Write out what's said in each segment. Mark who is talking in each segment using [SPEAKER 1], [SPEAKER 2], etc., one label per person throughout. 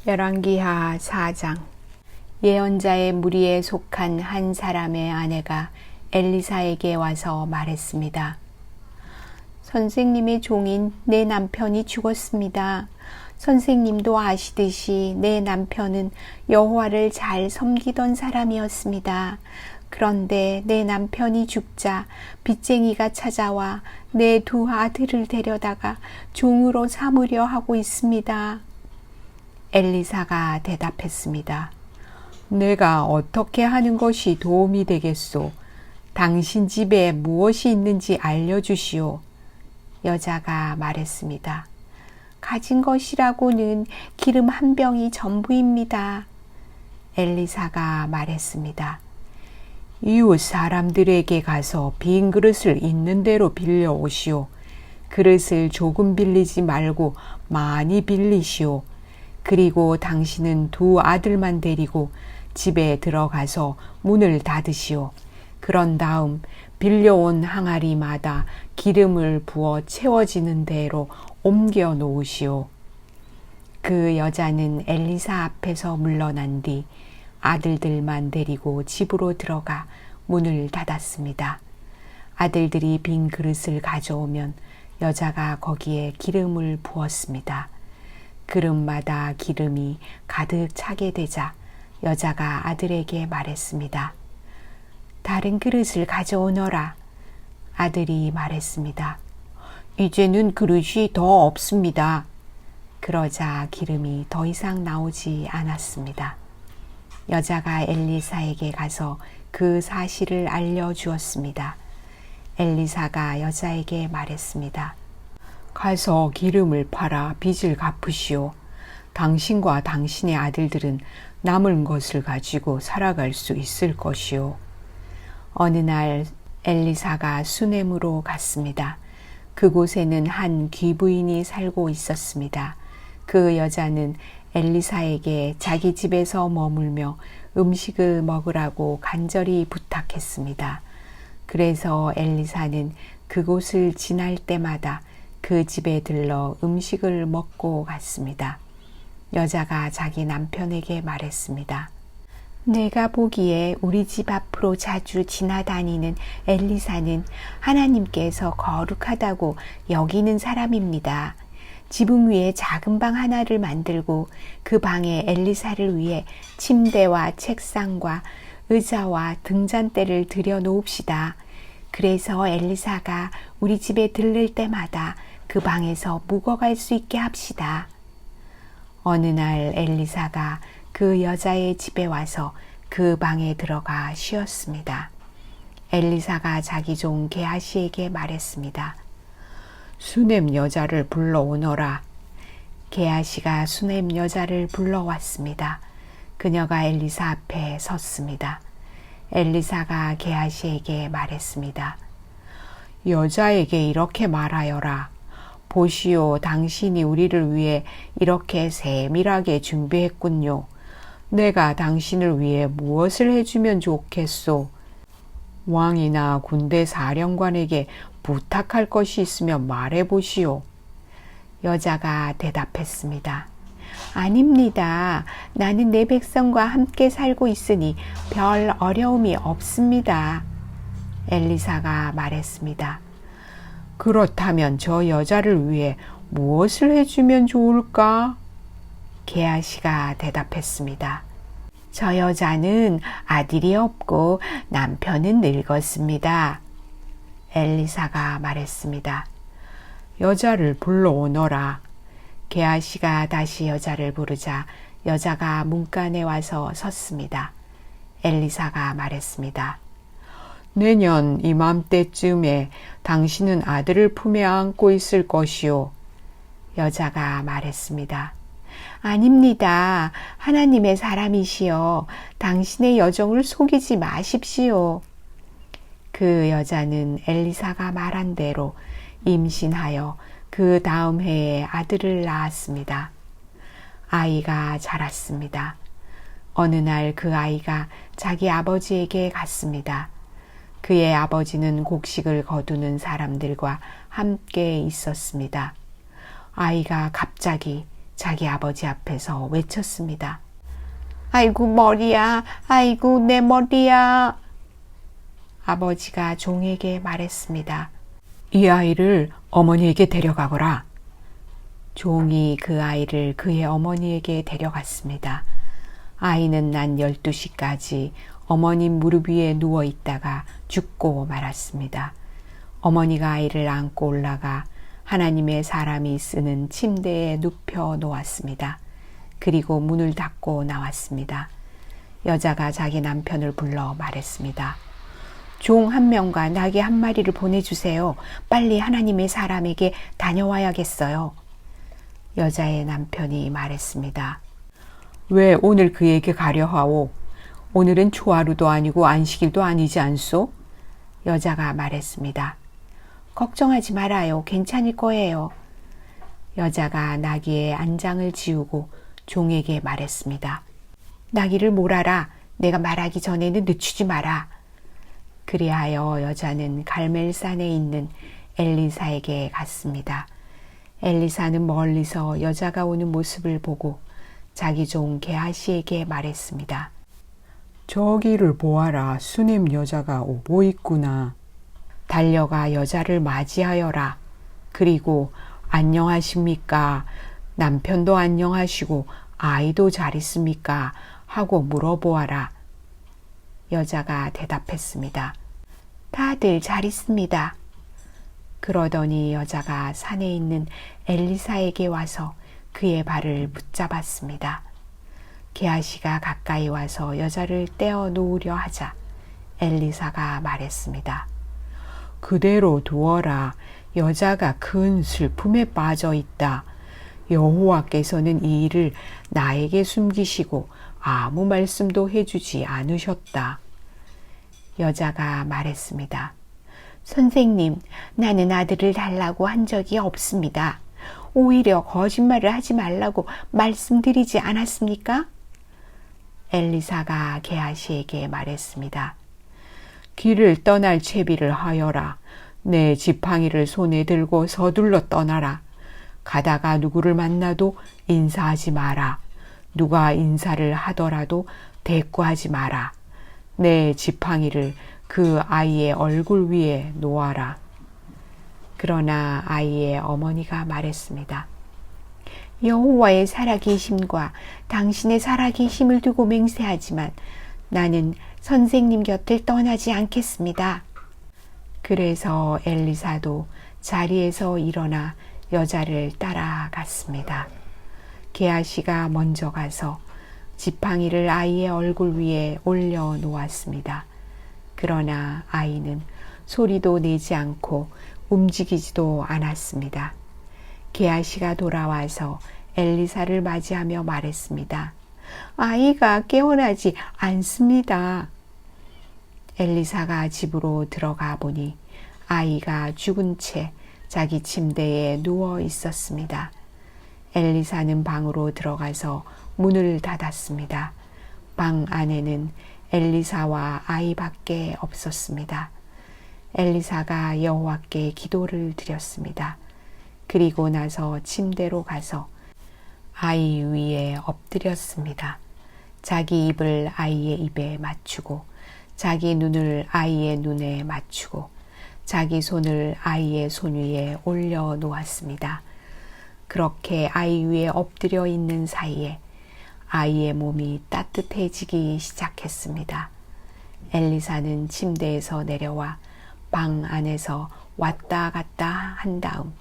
[SPEAKER 1] 열왕기하 4장. 예언자의 무리에 속한 한 사람의 아내가 엘리사에게 와서 말했습니다. 선생님의 종인 내 남편이 죽었습니다. 선생님도 아시듯이 내 남편은 여호와를 잘 섬기던 사람이었습니다. 그런데 내 남편이 죽자 빚쟁이가 찾아와 내 두 아들을 데려다가 종으로 삼으려 하고 있습니다. 엘리사가 대답했습니다. 내가 어떻게 하는 것이 도움이 되겠소? 당신 집에 무엇이 있는지 알려주시오. 여자가 말했습니다. 가진 것이라고는 기름 한 병이 전부입니다. 엘리사가 말했습니다. 이웃 사람들에게 가서 빈 그릇을 있는 대로 빌려 오시오. 그릇을 조금 빌리지 말고 많이 빌리시오. 그리고 당신은 두 아들만 데리고 집에 들어가서 문을 닫으시오. 그런 다음 빌려온 항아리마다 기름을 부어 채워지는 대로 옮겨 놓으시오. 그 여자는 엘리사 앞에서 물러난 뒤 아들들만 데리고 집으로 들어가 문을 닫았습니다. 아들들이 빈 그릇을 가져오면 여자가 거기에 기름을 부었습니다. 그릇마다 기름이 가득 차게 되자 여자가 아들에게 말했습니다. 다른 그릇을 가져오너라. 아들이 말했습니다. 이제는 그릇이 더 없습니다. 그러자 기름이 더 이상 나오지 않았습니다. 여자가 엘리사에게 가서 그 사실을 알려주었습니다. 엘리사가 여자에게 말했습니다. 가서 기름을 팔아 빚을 갚으시오. 당신과 당신의 아들들은 남은 것을 가지고 살아갈 수 있을 것이오. 어느 날 엘리사가 수넴으로 갔습니다. 그곳에는 한 귀부인이 살고 있었습니다. 그 여자는 엘리사에게 자기 집에서 머물며 음식을 먹으라고 간절히 부탁했습니다. 그래서 엘리사는 그곳을 지날 때마다 그 집에 들러 음식을 먹고 갔습니다. 여자가 자기 남편에게 말했습니다. 내가 보기에 우리 집 앞으로 자주 지나다니는 엘리사는 하나님께서 거룩하다고 여기는 사람입니다. 지붕 위에 작은 방 하나를 만들고 그 방에 엘리사를 위해 침대와 책상과 의자와 등잔대를 들여 놓읍시다. 그래서 엘리사가 우리 집에 들를 때마다 그 방에서 묵어갈 수 있게 합시다. 어느 날 엘리사가 그 여자의 집에 와서 그 방에 들어가 쉬었습니다. 엘리사가 자기 종 게하시에게 말했습니다. 수넴 여자를 불러오너라. 게하시가 수넴 여자를 불러왔습니다. 그녀가 엘리사 앞에 섰습니다. 엘리사가 게하시에게 말했습니다. 여자에게 이렇게 말하여라. 보시오, 당신이 우리를 위해 이렇게 세밀하게 준비했군요. 내가 당신을 위해 무엇을 해주면 좋겠소? 왕이나 군대 사령관에게 부탁할 것이 있으면 말해보시오. 여자가 대답했습니다. 아닙니다. 나는 내 백성과 함께 살고 있으니 별 어려움이 없습니다. 엘리사가 말했습니다. 그렇다면 저 여자를 위해 무엇을 해주면 좋을까? 게하시가 대답했습니다. 저 여자는 아들이 없고 남편은 늙었습니다. 엘리사가 말했습니다. 여자를 불러오너라. 게하시가 다시 여자를 부르자 여자가 문간에 와서 섰습니다. 엘리사가 말했습니다. 내년 이맘때쯤에 당신은 아들을 품에 안고 있을 것이오. 여자가 말했습니다. 아닙니다. 하나님의 사람이시여 당신의 여정을 속이지 마십시오. 그 여자는 엘리사가 말한 대로 임신하여 그 다음 해에 아들을 낳았습니다. 아이가 자랐습니다. 어느 날 그 아이가 자기 아버지에게 갔습니다. 그의 아버지는 곡식을 거두는 사람들과 함께 있었습니다. 아이가 갑자기 자기 아버지 앞에서 외쳤습니다. 아이고 머리야, 아이고 내 머리야. 아버지가 종에게 말했습니다. 이 아이를 어머니에게 데려가거라. 종이 그 아이를 그의 어머니에게 데려갔습니다. 아이는 낮 12시까지 어머님 무릎 위에 누워 있다가 죽고 말았습니다. 어머니가 아이를 안고 올라가 하나님의 사람이 쓰는 침대에 눕혀 놓았습니다. 그리고 문을 닫고 나왔습니다. 여자가 자기 남편을 불러 말했습니다. 종 한 명과 나귀 한 마리를 보내주세요. 빨리 하나님의 사람에게 다녀와야겠어요. 여자의 남편이 말했습니다. 왜 오늘 그에게 가려 하오? 오늘은 초하루도 아니고 안식일도 아니지 않소? 여자가 말했습니다. 걱정하지 말아요. 괜찮을 거예요. 여자가 나귀의 안장을 지우고 종에게 말했습니다. 나귀를 몰아라. 내가 말하기 전에는 늦추지 마라. 그리하여 여자는 갈멜산에 있는 엘리사에게 갔습니다. 엘리사는 멀리서 여자가 오는 모습을 보고 자기 종 게하시에게 말했습니다. 저기를 보아라. 수넴 여자가 오고 있구나. 달려가 여자를 맞이하여라. 그리고 안녕하십니까? 남편도 안녕하시고 아이도 잘 있습니까? 하고 물어보아라. 여자가 대답했습니다. 다들 잘 있습니다. 그러더니 여자가 산에 있는 엘리사에게 와서 그의 발을 붙잡았습니다. 게하시가 가까이 와서 여자를 떼어 놓으려 하자 엘리사가 말했습니다. 그대로 두어라. 여자가 큰 슬픔에 빠져 있다. 여호와께서는 이 일을 나에게 숨기시고 아무 말씀도 해주지 않으셨다. 여자가 말했습니다. 선생님, 나는 아들을 달라고 한 적이 없습니다. 오히려 거짓말을 하지 말라고 말씀드리지 않았습니까? 엘리사가 게하시에게 말했습니다. 길을 떠날 채비를 하여라. 내 지팡이를 손에 들고 서둘러 떠나라. 가다가 누구를 만나도 인사하지 마라. 누가 인사를 하더라도 대꾸하지 마라. 내 지팡이를 그 아이의 얼굴 위에 놓아라. 그러나 아이의 어머니가 말했습니다. 여호와의 살아계심과 당신의 살아계심을 두고 맹세하지만 나는 선생님 곁을 떠나지 않겠습니다. 그래서 엘리사도 자리에서 일어나 여자를 따라갔습니다. 게하시가 먼저 가서 지팡이를 아이의 얼굴 위에 올려 놓았습니다. 그러나 아이는 소리도 내지 않고 움직이지도 않았습니다. 게하시가 돌아와서 엘리사를 맞이하며 말했습니다. 아이가 깨어나지 않습니다. 엘리사가 집으로 들어가 보니 아이가 죽은 채 자기 침대에 누워 있었습니다. 엘리사는 방으로 들어가서 문을 닫았습니다. 방 안에는 엘리사와 아이밖에 없었습니다. 엘리사가 여호와께 기도를 드렸습니다. 그리고 나서 침대로 가서 아이 위에 엎드렸습니다. 자기 입을 아이의 입에 맞추고 자기 눈을 아이의 눈에 맞추고 자기 손을 아이의 손 위에 올려 놓았습니다. 그렇게 아이 위에 엎드려 있는 사이에 아이의 몸이 따뜻해지기 시작했습니다. 엘리사는 침대에서 내려와 방 안에서 왔다 갔다 한 다음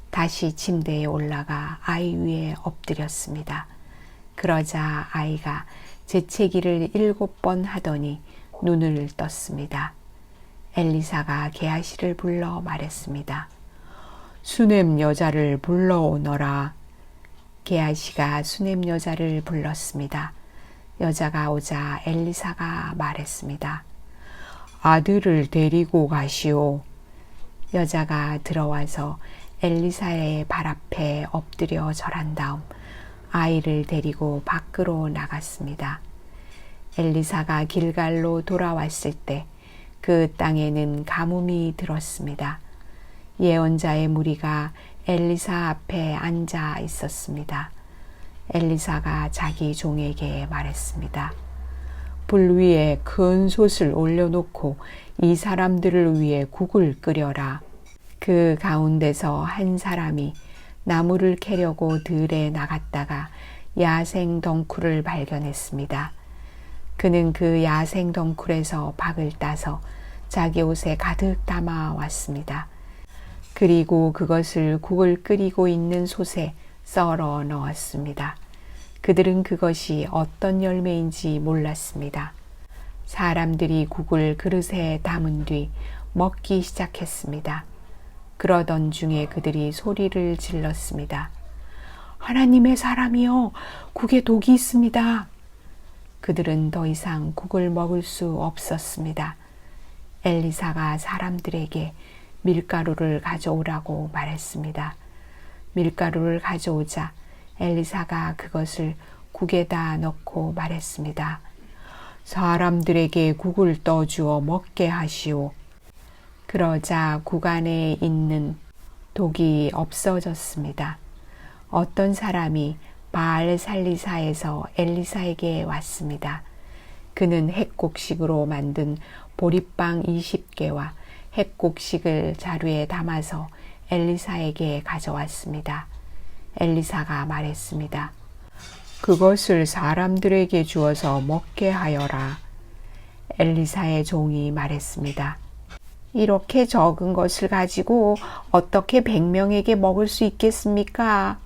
[SPEAKER 1] 다시 침대에 올라가 아이 위에 엎드렸습니다. 그러자 아이가 재채기를 7번 하더니 눈을 떴습니다. 엘리사가 게하시를 불러 말했습니다. 수넴 여자를 불러오너라. 게하시가 수넴 여자를 불렀습니다. 여자가 오자 엘리사가 말했습니다. 아들을 데리고 가시오. 여자가 들어와서 엘리사의 발 앞에 엎드려 절한 다음 아이를 데리고 밖으로 나갔습니다. 엘리사가 길갈로 돌아왔을 때 그 땅에는 가뭄이 들었습니다. 예언자의 무리가 엘리사 앞에 앉아 있었습니다. 엘리사가 자기 종에게 말했습니다. 불 위에 큰 솥을 올려놓고 이 사람들을 위해 국을 끓여라. 그 가운데서 한 사람이 나무를 캐려고 들에 나갔다가 야생 덩쿨을 발견했습니다. 그는 그 야생 덩쿨에서 박을 따서 자기 옷에 가득 담아 왔습니다. 그리고 그것을 국을 끓이고 있는 솥에 썰어 넣었습니다. 그들은 그것이 어떤 열매인지 몰랐습니다. 사람들이 국을 그릇에 담은 뒤 먹기 시작했습니다. 그러던 중에 그들이 소리를 질렀습니다. 하나님의 사람이여, 국에 독이 있습니다. 그들은 더 이상 국을 먹을 수 없었습니다. 엘리사가 사람들에게 밀가루를 가져오라고 말했습니다. 밀가루를 가져오자 엘리사가 그것을 국에다 넣고 말했습니다. 사람들에게 국을 떠주어 먹게 하시오. 그러자 국 안에 있는 독이 없어졌습니다. 어떤 사람이 바알 살리사에서 엘리사에게 왔습니다. 그는 햇곡식으로 만든 보리빵 20개와 햇곡식을 자루에 담아서 엘리사에게 가져왔습니다. 엘리사가 말했습니다. 그것을 사람들에게 주어서 먹게 하여라. 엘리사의 종이 말했습니다. 이렇게 적은 것을 가지고 어떻게 100명에게 먹을 수 있겠습니까?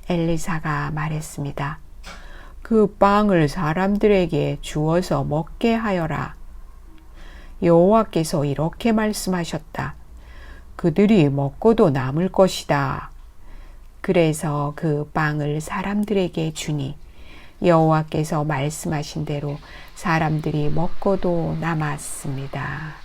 [SPEAKER 1] 엘리사가 말했습니다. 그 빵을 사람들에게 주어서 먹게 하여라. 여호와께서 이렇게 말씀하셨다. 그들이 먹고도 남을 것이다. 그래서 그 빵을 사람들에게 주니 여호와께서 말씀하신 대로 사람들이 먹고도 남았습니다.